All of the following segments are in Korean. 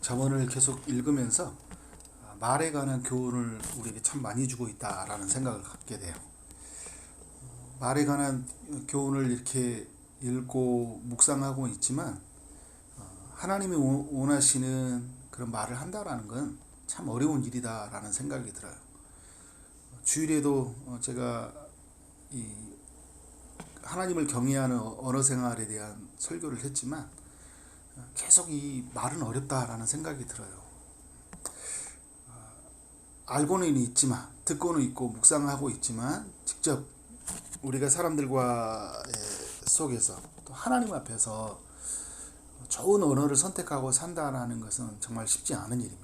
잠언을 계속 읽으면서 말에 관한 교훈을 우리에게 참 많이 주고 있다라는 생각을 갖게 돼요. 말에 관한 교훈을 이렇게 읽고 묵상하고 있지만 하나님이 원하시는 그런 말을 한다라는 건 참 어려운 일이다라는 생각이 들어요. 주일에도 제가 이 하나님을 경외하는 언어 생활에 대한 설교를 했지만 계속 이 말은 어렵다라는 생각이 들어요. 알고는 있지만, 듣고는 있고 묵상하고 있지만 직접 우리가 사람들과 속에서 또 하나님 앞에서 좋은 언어를 선택하고 산다라는 것은 정말 쉽지 않은 일입니다.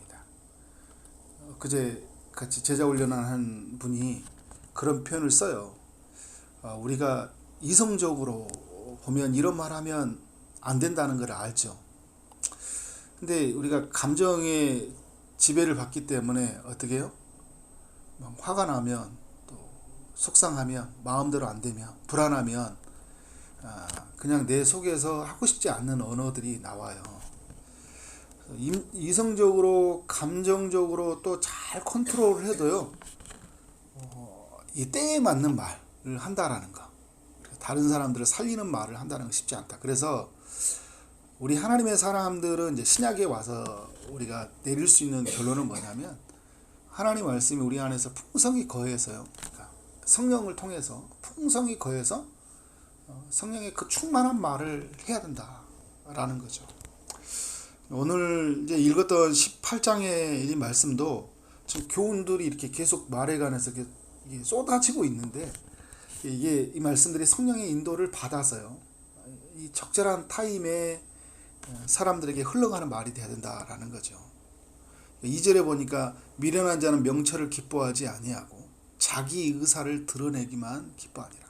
그제 같이 제자 훈련한 분이 그런 표현을 써요. 우리가 이성적으로 보면 이런 말 하면 안 된다는 걸 알죠. 근데 우리가 감정의 지배를 받기 때문에 어떻게 해요? 화가 나면, 또 속상하면, 마음대로 안 되면, 불안하면 그냥 내 속에서 하고 싶지 않는 언어들이 나와요. 이성적으로, 감정적으로 또 잘 컨트롤을 해도요, 이 때에 맞는 말을 한다라는 거, 다른 사람들을 살리는 말을 한다는 거 쉽지 않다. 그래서 우리 하나님의 사람들은 이제 신약에 와서 우리가 내릴 수 있는 결론은 뭐냐면, 하나님 말씀이 우리 안에서 풍성히 거해서요, 그러니까 성령을 통해서 풍성히 거해서 성령의 그 충만한 말을 해야 된다라는 거죠. 오늘 이제 읽었던 18장의 이 말씀도 지금 교훈들이 이렇게 계속 말에 관해서 이게 쏟아지고 있는데, 이게 이 말씀들이 성령의 인도를 받아서요, 이 적절한 타임에 사람들에게 흘러가는 말이 돼야 된다라는 거죠. 2절에 보니까 미련한 자는 명철을 기뻐하지 아니하고 자기 의사를 드러내기만 기뻐하니라.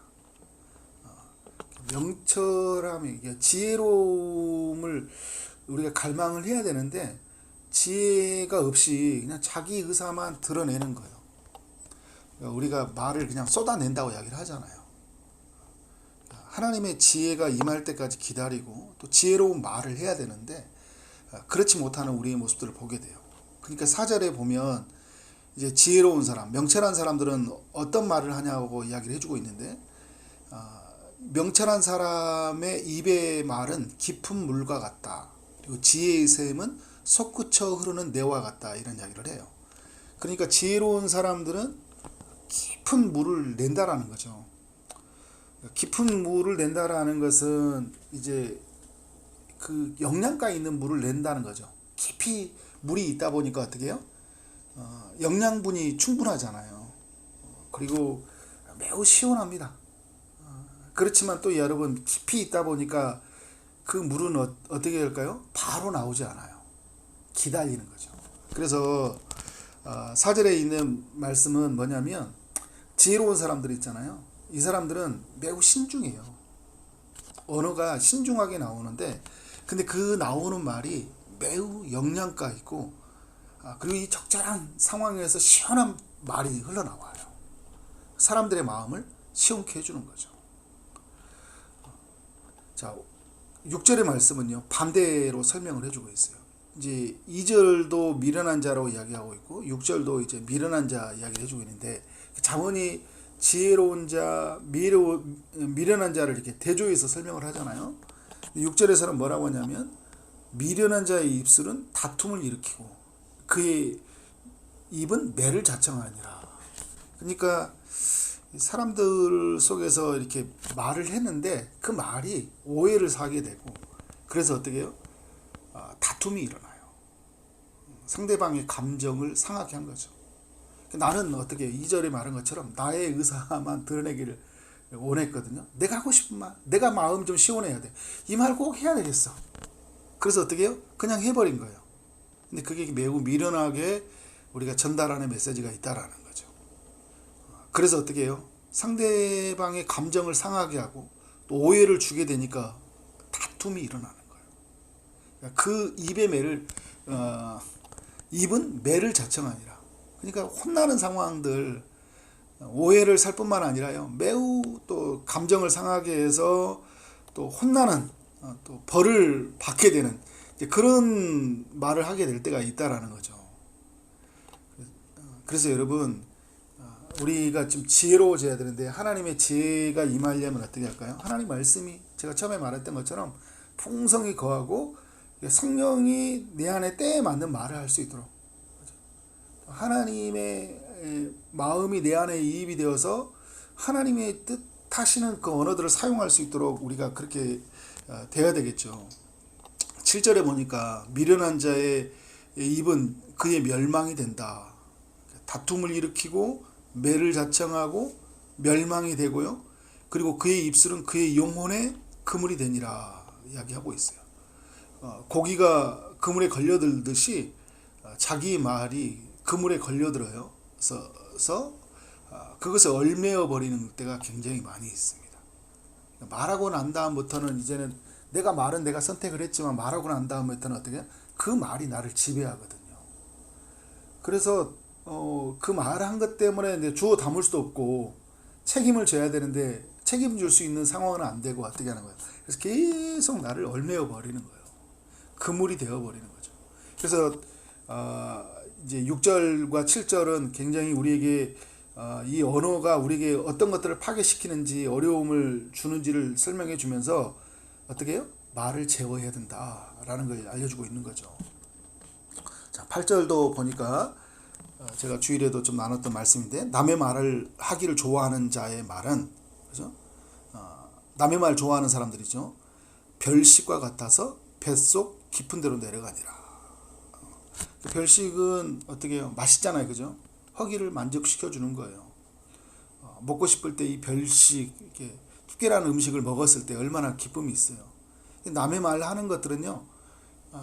명철함이, 지혜로움을 우리가 갈망을 해야 되는데 지혜가 없이 그냥 자기 의사만 드러내는 거예요. 우리가 말을 그냥 쏟아낸다고 이야기를 하잖아요. 하나님의 지혜가 임할 때까지 기다리고 또 지혜로운 말을 해야 되는데 그렇지 못하는 우리의 모습들을 보게 돼요. 그러니까 4절에 보면 이제 지혜로운 사람, 명철한 사람들은 어떤 말을 하냐고 이야기를 해주고 있는데, 명철한 사람의 입의 말은 깊은 물과 같다. 그리고 지혜의 샘은 솟구쳐 흐르는 내와 같다. 이런 이야기를 해요. 그러니까 지혜로운 사람들은 깊은 물을 낸다라는 거죠. 깊은 물을 낸다라는 것은 이제 그 영양가 있는 물을 낸다는 거죠. 깊이 물이 있다 보니까 어떻게 해요? 영양분이 충분하잖아요. 그리고 매우 시원합니다. 그렇지만 또 여러분, 깊이 있다 보니까 그 물은 어떻게 할까요? 바로 나오지 않아요. 기다리는 거죠. 그래서 4절에 있는 말씀은 뭐냐면, 지혜로운 사람들 있잖아요. 이 사람들은 매우 신중해요. 언어가 신중하게 나오는데, 근데 그 나오는 말이 매우 영양가 있고, 그리고 이 적절한 상황에서 시원한 말이 흘러나와요. 사람들의 마음을 시원케 해주는 거죠. 자, 6절의 말씀은요, 반대로 설명을 해주고 있어요. 이제 2절도 미련한 자라고 이야기하고 있고 6절도 이제 미련한 자 이야기를 해주고 있는데, 잠언이 지혜로운 자, 미련한 자를 이렇게 대조해서 설명을 하잖아요. 6절에서는 뭐라고 하냐면, 미련한 자의 입술은 다툼을 일으키고 그의 입은 매를 자청하니라. 그러니까 사람들 속에서 이렇게 말을 했는데 그 말이 오해를 사게 되고, 그래서 어떻게 해요? 다툼이 일어나요. 상대방의 감정을 상하게 한 거죠. 나는 어떻게 2절에 말한 것처럼 나의 의사만 드러내기를 원했거든요. 내가 하고 싶은 말, 내가 마음 좀 시원해야 돼. 이 말 꼭 해야 되겠어. 그래서 어떻게 해요? 그냥 해버린 거예요. 근데 그게 매우 미련하게 우리가 전달하는 메시지가 있다라는 거죠. 그래서 어떻게 해요? 상대방의 감정을 상하게 하고 또 오해를 주게 되니까 다툼이 일어나는 거예요. 그 입의 매를, 입은 매를 자청하니라. 그러니까 혼나는 상황들, 오해를 살 뿐만 아니라요, 매우 또 감정을 상하게 해서 또 혼나는, 또 벌을 받게 되는 이제 그런 말을 하게 될 때가 있다라는 거죠. 그래서 여러분, 우리가 좀 지혜로워져야 되는데 하나님의 지혜가 임하려면 어떻게 할까요? 하나님 말씀이 제가 처음에 말했던 것처럼 풍성히 거하고 성령이 내 안에 때에 맞는 말을 할 수 있도록, 하나님의 마음이 내 안에 이입이 되어서 하나님의 뜻하시는 그 언어들을 사용할 수 있도록 우리가 그렇게 돼야 되겠죠. 7절에 보니까 미련한 자의 입은 그의 멸망이 된다. 다툼을 일으키고 매를 자청하고 멸망이 되고요. 그리고 그의 입술은 그의 영혼의 그물이 되니라 이야기하고 있어요. 고기가 그물에 걸려들듯이 자기 말이 그물에 걸려들어요. 그래서 그것을 얼매어 버리는 때가 굉장히 많이 있습니다. 말하고 난 다음부터는 이제는 내가 말은 내가 선택을 했지만 말하고 난 다음부터는 어떻게 그 말이 나를 지배하거든요. 그래서 그 말한 것 때문에 주워 담을 수도 없고 책임을 져야 되는데 책임질 수 있는 상황은 안 되고 어떻게 하는 거예요. 그래서 계속 나를 얼매어 버리는 거예요. 그물이 되어 버리는 거죠. 그래서 이제 6절과 7절은 굉장히 우리에게 이 언어가 우리에게 어떤 것들을 파괴시키는지 어려움을 주는지를 설명해 주면서 어떻게 해요? 말을 제어해야 된다라는 걸 알려주고 있는 거죠. 자, 8절도 보니까 제가 주일에도 좀 나눴던 말씀인데, 남의 말을 하기를 좋아하는 자의 말은, 그죠? 남의 말 좋아하는 사람들이죠. 별식과 같아서 뱃속 깊은 데로 내려가니라. 별식은 어떻게 해요? 맛있잖아요, 그죠? 허기를 만족시켜 주는 거예요. 먹고 싶을 때 이 별식, 이렇게 특별한 음식을 먹었을 때 얼마나 기쁨이 있어요. 남의 말 하는 것들은요,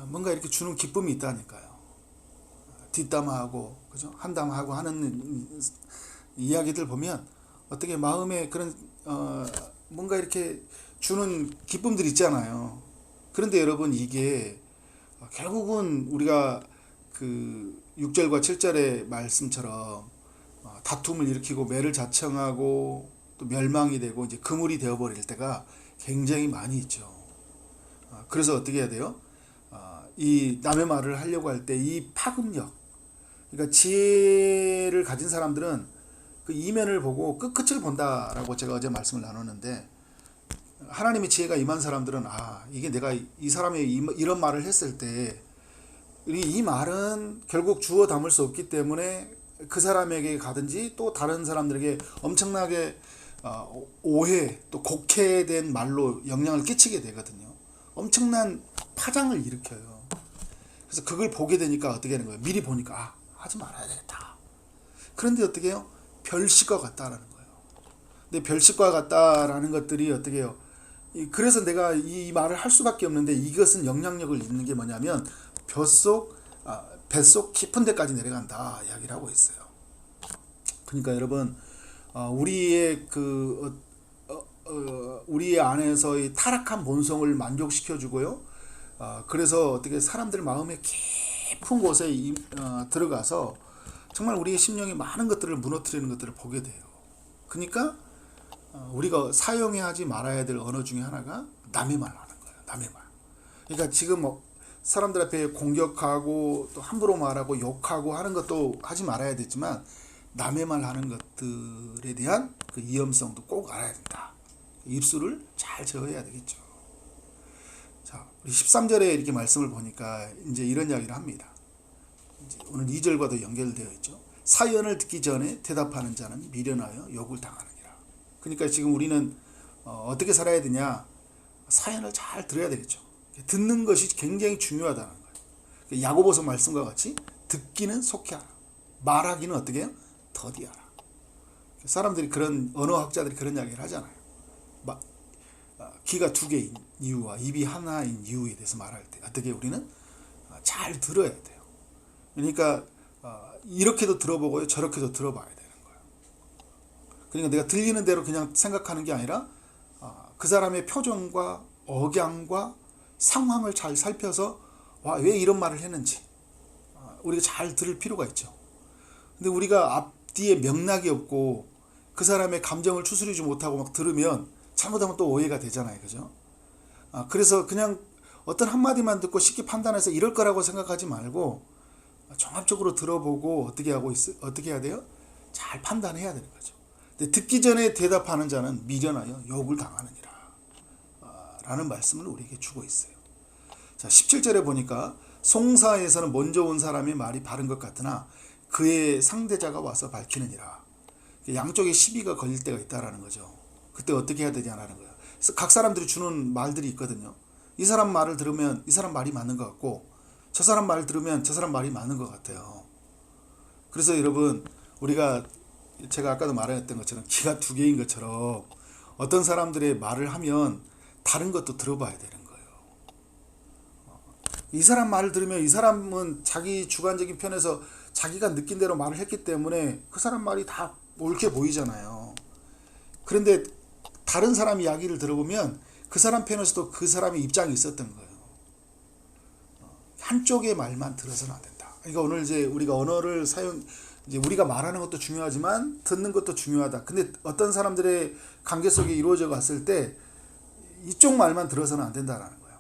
뭔가 이렇게 주는 기쁨이 있다니까요. 뒷담화하고, 그죠? 한담하고 하는 이야기들 보면 어떻게 마음에 그런 뭔가 이렇게 주는 기쁨들 있잖아요. 그런데 여러분, 이게 결국은 우리가 그 6절과 7절의 말씀처럼 다툼을 일으키고 매를 자청하고 또 멸망이 되고 이제 그물이 되어버릴 때가 굉장히 많이 있죠. 그래서 어떻게 해야 돼요? 이 남의 말을 하려고 할 때 이 파급력, 그러니까 지혜를 가진 사람들은 그 이면을 보고 끝을 본다라고 제가 어제 말씀을 나눴는데, 하나님의 지혜가 임한 사람들은 이게 내가 이 사람이 이런 말을 했을 때 이 말은 결국 주워 담을 수 없기 때문에 그 사람에게 가든지 또 다른 사람들에게 엄청나게 오해 또 곡해된 말로 영향을 끼치게 되거든요. 엄청난 파장을 일으켜요. 그래서 그걸 보게 되니까 어떻게 하는 거예요? 미리 보니까 하지 말아야 되겠다. 그런데 어떻게 해요? 별식과 같다라는 거예요. 근데 별식과 같다라는 것들이 어떻게 해요? 그래서 내가 이 말을 할 수밖에 없는데, 이것은 영향력을 있는 게 뭐냐면 뱃속 깊은 데까지 내려간다 이야기를 하고 있어요. 그러니까 여러분, 우리의 우리의 안에서의 타락한 본성을 만족시켜 주고요. 그래서 어떻게 사람들 마음의 깊은 곳에 들어가서 정말 우리의 심령에 많은 것들을 무너뜨리는 것들을 보게 돼요. 그러니까 우리가 사용해야 하지 말아야 될 언어 중에 하나가 남의 말 하는 거예요. 남의 말. 그러니까 지금 사람들 앞에 공격하고 또 함부로 말하고 욕하고 하는 것도 하지 말아야 되지만, 남의 말 하는 것들에 대한 그 위험성도 꼭 알아야 된다. 입술을 잘 제어해야 되겠죠. 자, 우리 13절에 이렇게 말씀을 보니까 이제 이런 이야기를 합니다. 이제 오늘 2절과도 연결되어 있죠. 사연을 듣기 전에 대답하는 자는 미련하여 욕을 당하느니라. 그러니까 지금 우리는 어떻게 살아야 되냐? 사연을 잘 들어야 되겠죠. 듣는 것이 굉장히 중요하다는 거예요. 야고보서 말씀과 같이 듣기는 속히하라, 말하기는 어떻게 해요? 더디하라. 사람들이 그런 언어학자들이 그런 이야기를 하잖아요. 귀가 두 개인 이유와 입이 하나인 이유에 대해서 말할 때 어떻게 우리는 잘 들어야 돼요. 그러니까 이렇게도 들어보고요, 저렇게도 들어봐야 되는 거예요. 그러니까 내가 들리는 대로 그냥 생각하는 게 아니라 그 사람의 표정과 억양과 상황을 잘 살펴서 왜 이런 말을 했는지 우리가 잘 들을 필요가 있죠. 근데 우리가 앞뒤에 맥락이 없고 그 사람의 감정을 추스리지 못하고 막 들으면 잘못하면 또 오해가 되잖아요, 그죠? 그래서 그냥 어떤 한마디만 듣고 쉽게 판단해서 이럴 거라고 생각하지 말고 종합적으로 들어보고 어떻게 해야 돼요? 잘 판단해야 되는 거죠. 근데 듣기 전에 대답하는 자는 미련하여 욕을 당하느니라 라는 말씀을 우리에게 주고 있어요. 자, 17절에 보니까 송사에서는 먼저 온 사람의 말이 바른 것 같으나 그의 상대자가 와서 밝히느니라. 양쪽에 시비가 걸릴 때가 있다라는 거죠. 그때 어떻게 해야 되냐라는 거예요. 그래서 각 사람들이 주는 말들이 있거든요. 이 사람 말을 들으면 이 사람 말이 맞는 것 같고 저 사람 말을 들으면 저 사람 말이 맞는 것 같아요. 그래서 여러분 우리가 제가 아까도 말했던 것처럼 귀가 두 개인 것처럼 어떤 사람들의 말을 하면 다른 것도 들어봐야 되는 거예요. 이 사람 말을 들으면 이 사람은 자기 주관적인 편에서 자기가 느낀 대로 말을 했기 때문에 그 사람 말이 다 옳게 보이잖아요. 그런데 다른 사람 이야기를 들어보면 그 사람 편에서도 그 사람의 입장이 있었던 거예요. 한쪽의 말만 들어서는 안 된다. 그러니까 오늘 이제 우리가 언어를 이제 우리가 말하는 것도 중요하지만 듣는 것도 중요하다. 근데 어떤 사람들의 관계 속에 이루어져 갔을 때 이쪽 말만 들어서는 안 된다라는 거예요.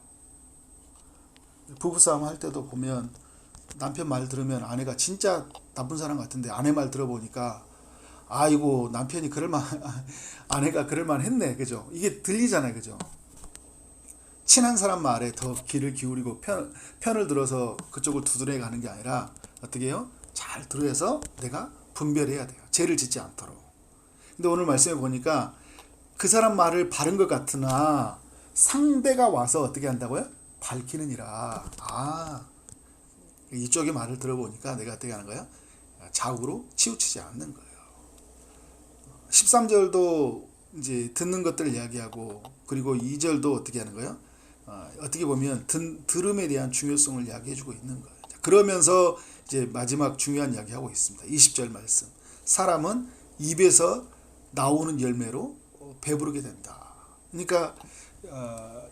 부부싸움 할 때도 보면 남편 말 들으면 아내가 진짜 나쁜 사람 같은데 아내 말 들어보니까 아이고 남편이 아내가 그럴만 했네. 그죠? 이게 들리잖아요. 그죠? 친한 사람 말에 더 귀를 기울이고 편을 들어서 그쪽을 두드려 가는 게 아니라 어떻게 해요? 잘 들어서 내가 분별해야 돼요. 죄를 짓지 않도록. 근데 오늘 말씀해 보니까 그 사람 말을 바른 것 같으나 상대가 와서 어떻게 한다고요? 밝히느니라. 이쪽의 말을 들어보니까 내가 어떻게 하는 거예요? 좌우로 치우치지 않는 거예요. 13절도 이제 듣는 것들을 이야기하고 그리고 2절도 어떻게 하는 거예요? 어떻게 보면 들음에 대한 중요성을 이야기해주고 있는 거예요. 그러면서 이제 마지막 중요한 이야기하고 있습니다. 20절 말씀. 사람은 입에서 나오는 열매로 배부르게 된다. 그러니까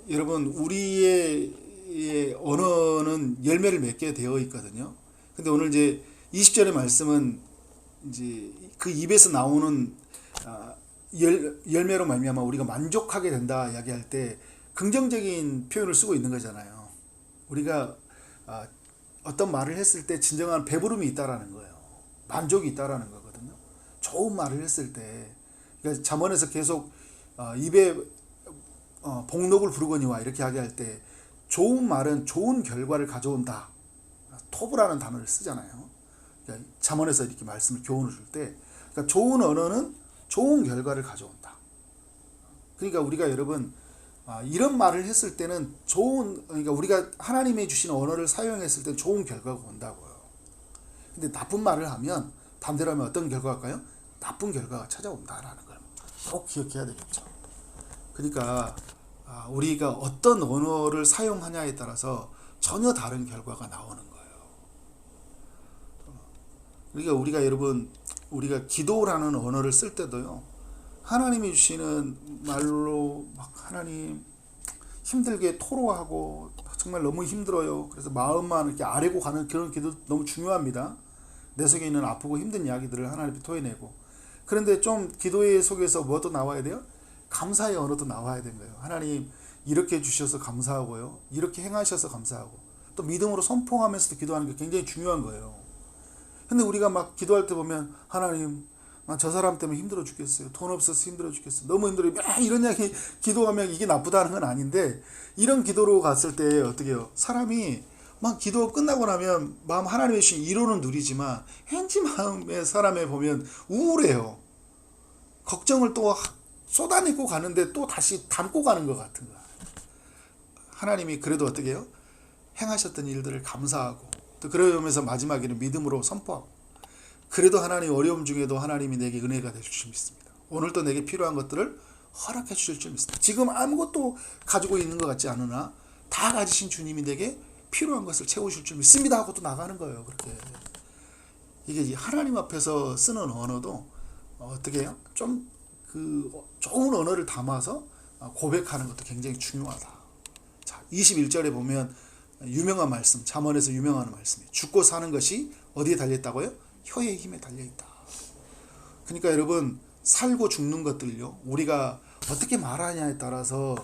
여러분 우리의 언어는 열매를 맺게 되어 있거든요. 근데 오늘 이제 20절의 말씀은 이제 그 입에서 나오는 열매로 말미암아 우리가 만족하게 된다 이야기할 때 긍정적인 표현을 쓰고 있는 거잖아요. 우리가 어떤 말을 했을 때 진정한 배부름이 있다라는 거예요. 만족이 있다라는 거거든요. 좋은 말을 했을 때 그러니까 잠언에서 계속 입에 복록을 부르거니와 이렇게 이야기할 때 좋은 말은 좋은 결과를 가져온다. 토브라는 단어를 쓰잖아요. 그러니까 잠언에서 이렇게 말씀을 교훈을 줄 때 그러니까 좋은 언어는 좋은 결과를 가져온다. 그러니까 우리가 여러분 이런 말을 했을 때는 그러니까 우리가 하나님이 주신 언어를 사용했을 때 좋은 결과가 온다고요. 근데 나쁜 말을 하면 반대로 하면 어떤 결과일까요? 나쁜 결과가 찾아온다라는 걸 꼭 기억해야 되겠죠. 그러니까 우리가 어떤 언어를 사용하냐에 따라서 전혀 다른 결과가 나오는 거예요. 그러니까 우리가 기도라는 언어를 쓸 때도요. 하나님이 주시는 말로 막 하나님 힘들게 토로하고 정말 너무 힘들어요. 그래서 마음만 이렇게 아래고 가는 그런 기도 너무 중요합니다. 내 속에 있는 아프고 힘든 이야기들을 하나님께 토해내고. 그런데 좀 기도의 속에서 뭐도 나와야 돼요? 감사의 언어도 나와야 되는 거예요. 하나님 이렇게 주셔서 감사하고요. 이렇게 행하셔서 감사하고. 또 믿음으로 선포하면서도 기도하는 게 굉장히 중요한 거예요. 근데 우리가 막 기도할 때 보면 하나님 저 사람 때문에 힘들어 죽겠어요. 돈 없어서 힘들어 죽겠어요. 너무 힘들어요. 이런 이야기 기도하면 이게 나쁘다는 건 아닌데 이런 기도로 갔을 때 어떻게 해요? 사람이 막 기도 끝나고 나면 마음 하나님의 주신 이론은 누리지만 왠지 마음의 사람에 보면 우울해요. 걱정을 또 쏟아내고 가는데 또 다시 담고 가는 것 같은 거야. 하나님이 그래도 어떻게 해요? 행하셨던 일들을 감사하고 또 그러면서 마지막에는 믿음으로 선포하고 그래도 하나님 어려움 중에도 하나님이 내게 은혜가 되실 줄 믿습니다. 오늘도 내게 필요한 것들을 허락해 주실 줄 믿습니다. 지금 아무것도 가지고 있는 것 같지 않으나 다 가지신 주님이 내게 필요한 것을 채우실 줄 믿습니다 하고 또 나가는 거예요. 그렇게 이게 하나님 앞에서 쓰는 언어도 어떻게 해요? 좀 그 좋은 언어를 담아서 고백하는 것도 굉장히 중요하다. 자, 21절에 보면 유명한 말씀, 잠언에서 유명한 말씀이에요. 죽고 사는 것이 어디에 달려있다고요? 혀의 힘에 달려있다. 그러니까 여러분 살고 죽는 것들요. 우리가 어떻게 말하냐에 따라서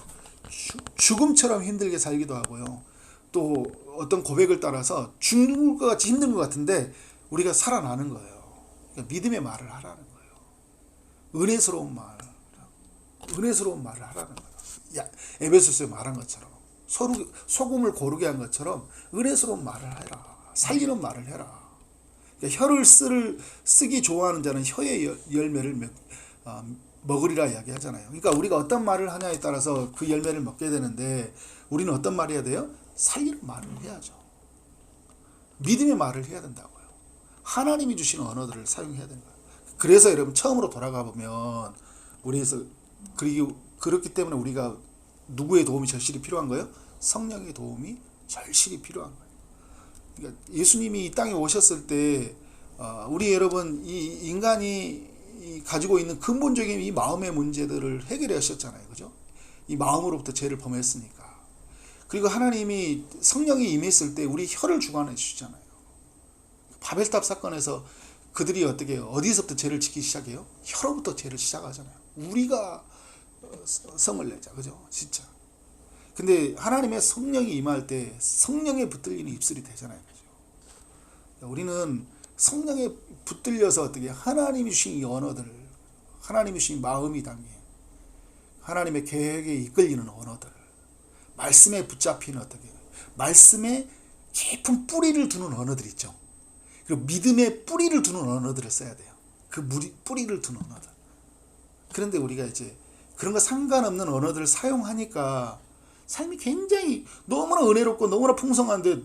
죽음처럼 힘들게 살기도 하고요. 또 어떤 고백을 따라서 죽는 것 같이 힘든 것 같은데 우리가 살아나는 거예요. 그러니까 믿음의 말을 하라는 거예요. 은혜스러운 말, 은혜스러운 말을 하라는 거예요. 에베소서에 말한 것처럼 소금을 고르게 한 것처럼 은혜스러운 말을 해라. 살리는 말을 해라. 그러니까 혀를 쓰기 좋아하는 자는 혀의 열매를 먹으리라 이야기하잖아요. 그러니까 우리가 어떤 말을 하냐에 따라서 그 열매를 먹게 되는데 우리는 어떤 말을 해야 돼요? 살리는 말을 해야죠. 믿음의 말을 해야 된다고요. 하나님이 주시는 언어들을 사용해야 되는 거예요. 그래서 여러분 처음으로 돌아가 보면 우리에서 그렇기 때문에 우리가 누구의 도움이 절실히 필요한 거예요? 성령의 도움이 절실히 필요한 거예요. 그러니까 예수님이 이 땅에 오셨을 때 우리 여러분 이 인간이 가지고 있는 근본적인 이 마음의 문제들을 해결해 하셨잖아요. 그죠? 이 마음으로부터 죄를 범했으니까. 그리고 하나님이 성령이 임했을 때 우리 혀를 주관해 주시잖아요. 바벨탑 사건에서 그들이 어디서부터 죄를 짓기 시작해요? 혀로부터 죄를 시작하잖아요. 우리가 성을 내자. 그죠? 진짜. 근데 하나님의 성령이 임할 때 성령에 붙들리는 입술이 되잖아요. 그죠? 우리는 성령에 붙들려서 하나님이 주신 이 언어들, 하나님이 주신 마음이 담긴 하나님의 계획에 이끌리는 언어들, 말씀에 붙잡히는 말씀에 깊은 뿌리를 두는 언어들 있죠. 그리고 믿음의 뿌리를 두는 언어들을 써야 돼요. 그 뿌리를 두는 언어들. 그런데 우리가 이제 그런 거 상관없는 언어들을 사용하니까 삶이 굉장히 너무나 은혜롭고 너무나 풍성한데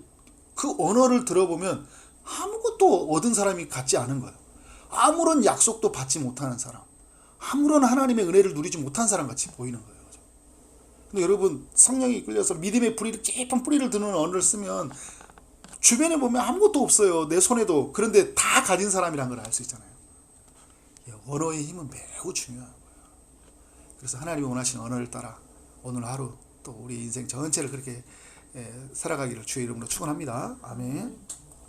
그 언어를 들어보면 아무것도 얻은 사람이 같지 않은 거예요. 아무런 약속도 받지 못하는 사람, 아무런 하나님의 은혜를 누리지 못한 사람 같이 보이는 거예요. 근데 여러분 성령이 이끌려서 믿음의 뿌리를 깊은 뿌리를 두는 언어를 쓰면 주변에 보면 아무것도 없어요. 내 손에도. 그런데 다 가진 사람이란 걸 알 수 있잖아요. 언어의 힘은 매우 중요한 거예요. 그래서 하나님이 원하시는 언어를 따라 오늘 하루 또 우리 인생 전체를 그렇게 살아가기를 주의 이름으로 축원합니다. 아멘.